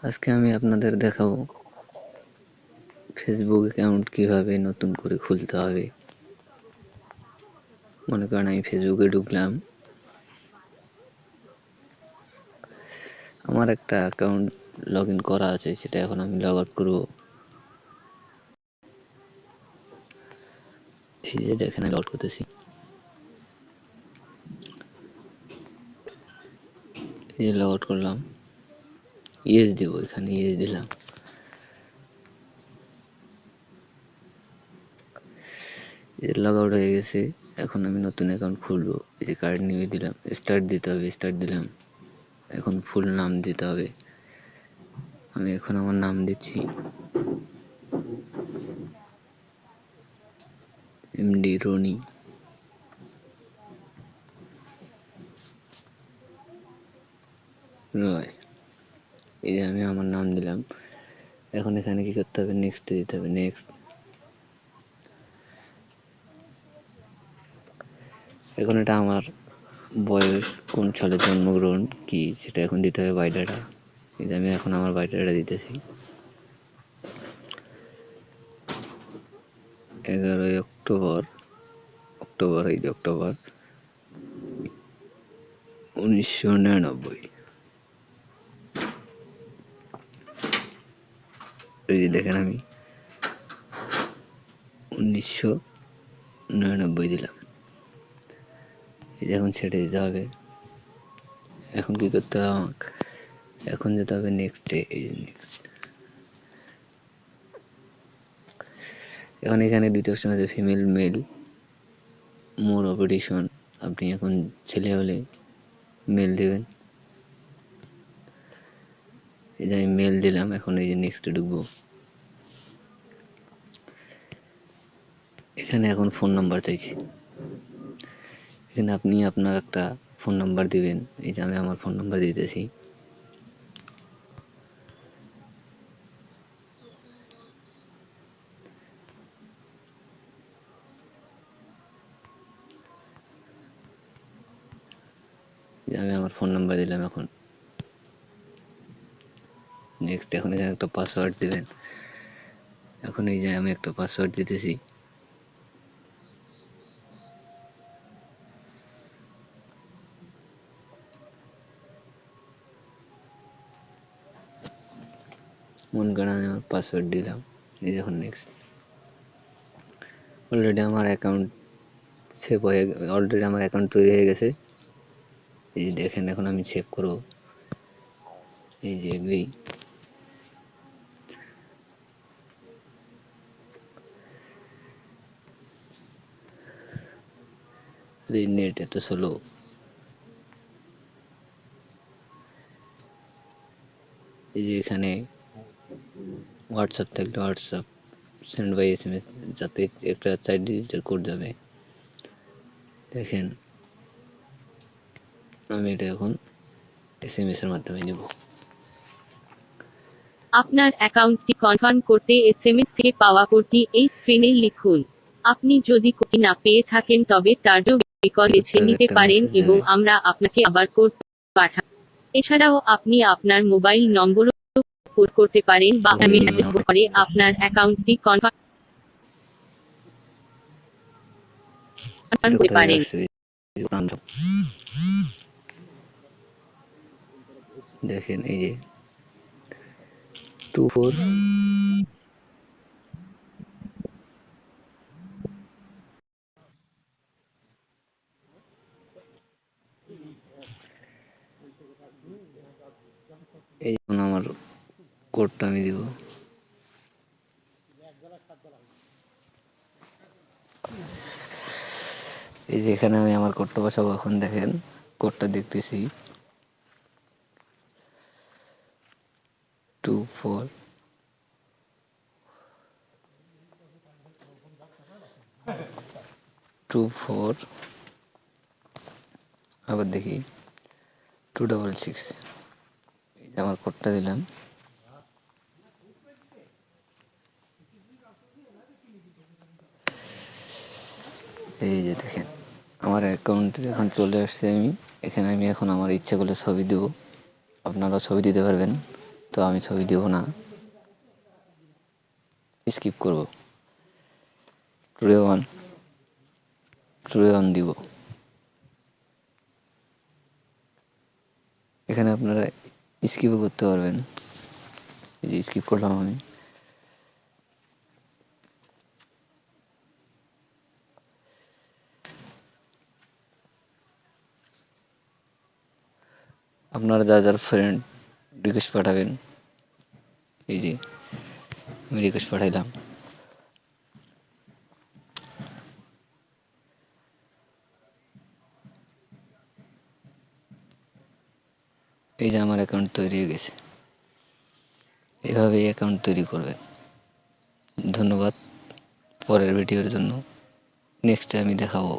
আজকে আমি আপনাদের দেখাবো ফেসবুক অ্যাকাউন্ট কিভাবে নতুন করে খুলতে হবে। মনে করেন আমি ফেসবুকে ঢুকলাম, আমার একটা অ্যাকাউন্ট লগ ইন করা আছে, সেটা এখন আমি লগ আউট করবো। এই যে দেখেন আমি লগ আউট করতেছি। এই যে লগ আউট করলাম, ইয়েস দিব, এখানে ইয়েস দিলাম। লগ আউট হয়ে গেছে। এখন আমি নতুন অ্যাকাউন্ট খুলবো। এই যে কার্ড নিয়ে দিলাম, স্টার্ট দিতে হবে, স্টার্ট দিলাম। এখন ফুল নাম দিতে হবে। আমি এখন আমার নাম দিচ্ছি এমডি রনি। রয়। এই যে আমি আমার নাম দিলাম। এখন এখানে কি করতে হবে, নেক্সট দিতে হবে, নেক্সট। এখন এটা আমার বয়স, কোন সালে জন্মগ্রহণ কি সেটা এখন দিতে হবে, বায়োডাটা। এই যে আমি এখন আমার বায়োডাটা দিতেছি। 11 অক্টোবর, এই যে অক্টোবর 1999। এই যে দেখেন আমি 1999 দিলাম। এই যে এখন ছেড়ে দিতে হবে। এখন কি করতে হবে আমাকে, এখন যেতে হবে নেক্সটে। এই যে নেক্সট। এখন এখানে দুটো অপশন আছে, ফিমেল মেল, মোর অপারেশন। আপনি এখন ছেলে হলে মেল দিবেন। এই যে আমি মেল দিলাম। এখন এই যে নেক্সটে ঢুকবো। এখানে এখন ফোন নাম্বার চাইছি। এখানে আপনি আপনার একটা ফোন নাম্বার দিবেন। এই যে আমি আমার ফোন নাম্বার দিতেছি। আমি আমার ফোন নাম্বার দিলাম। এখন নেক্সট। এখন এখানে একটা পাসওয়ার্ড দিবেন। এখন এই যে আমি একটা পাসওয়ার্ড দিতেছি। মনে করেন আমি আমার পাসওয়ার্ড দিলাম। এই দেখুন নেক্সট। অলরেডি আমার অ্যাকাউন্ট সেভ হয়ে, অলরেডি আমার অ্যাকাউন্ট তৈরি হয়ে গেছে। এই যে দেখেন এখন আমি চেক করব। এই যে এগ্রি। নেট এত স্লো। এই যে এখানে হোয়াটসঅ্যাপ থাকলে হোয়াটসঅ্যাপ সেন্ড বাই SMS, যাতে একটা 4 ডিজিটের কোড যাবে। দেখেন আমি এটা এখন SMS এর মাধ্যমে নিব। আপনার অ্যাকাউন্টটি কনফার্ম করতে SMS থেকে পাওয়া কোডটি এই স্ক্রিনে লিখুন। আপনি যদি কোডটি না পেয়ে থাকেন তবে তার বিকল্প বেছে নিতে একটা পারেন মেসেজ এবং যাবে। আমরা আপনাকে আবার কোড পাঠাবো। এছাড়াও আপনি আপনার মোবাইল নম্বরও কোড করতে পারেন বা মেসেজ করে আপনার অ্যাকাউন্টটি কনফার্ম এটা করতে কোথায় পারেন। আসছে, দেখেন এই যে 24। এই আমার কোডটা আমি দিব। এই যে এখানে আমি আমার কোডটা বসাবো। এখন দেখেন কোডটা দেখতেছি 24 24, আবার দেখি 266। এই যে আমার কোডটা দিলাম। এই যে দেখেন আমার অ্যাকাউন্টে এখন চলে আসছে। আমি এখানে আমি এখন আমার ইচ্ছা করলে ছবি দেব, আপনারাও ছবি দিতে পারবেন। তো আমি ছবি দেব না, স্কিপ করব। টুডে ওয়ান দিব। এখানে আপনারা স্কিপও করতে পারবেন। এই যে স্কিপ করলাম আমি। আপনারা যার ফ্রেন্ড রিকোয়েস্ট পাঠাবেন, এই যে আমি রিকোয়েস্ট পাঠাইলাম। এই যে আমার অ্যাকাউন্ট তৈরি হয়ে গেছে। এভাবে অ্যাকাউন্ট তৈরি করবেন। ধন্যবাদ পরের ভিডিওর জন্য। নেক্সটে আমি দেখাবো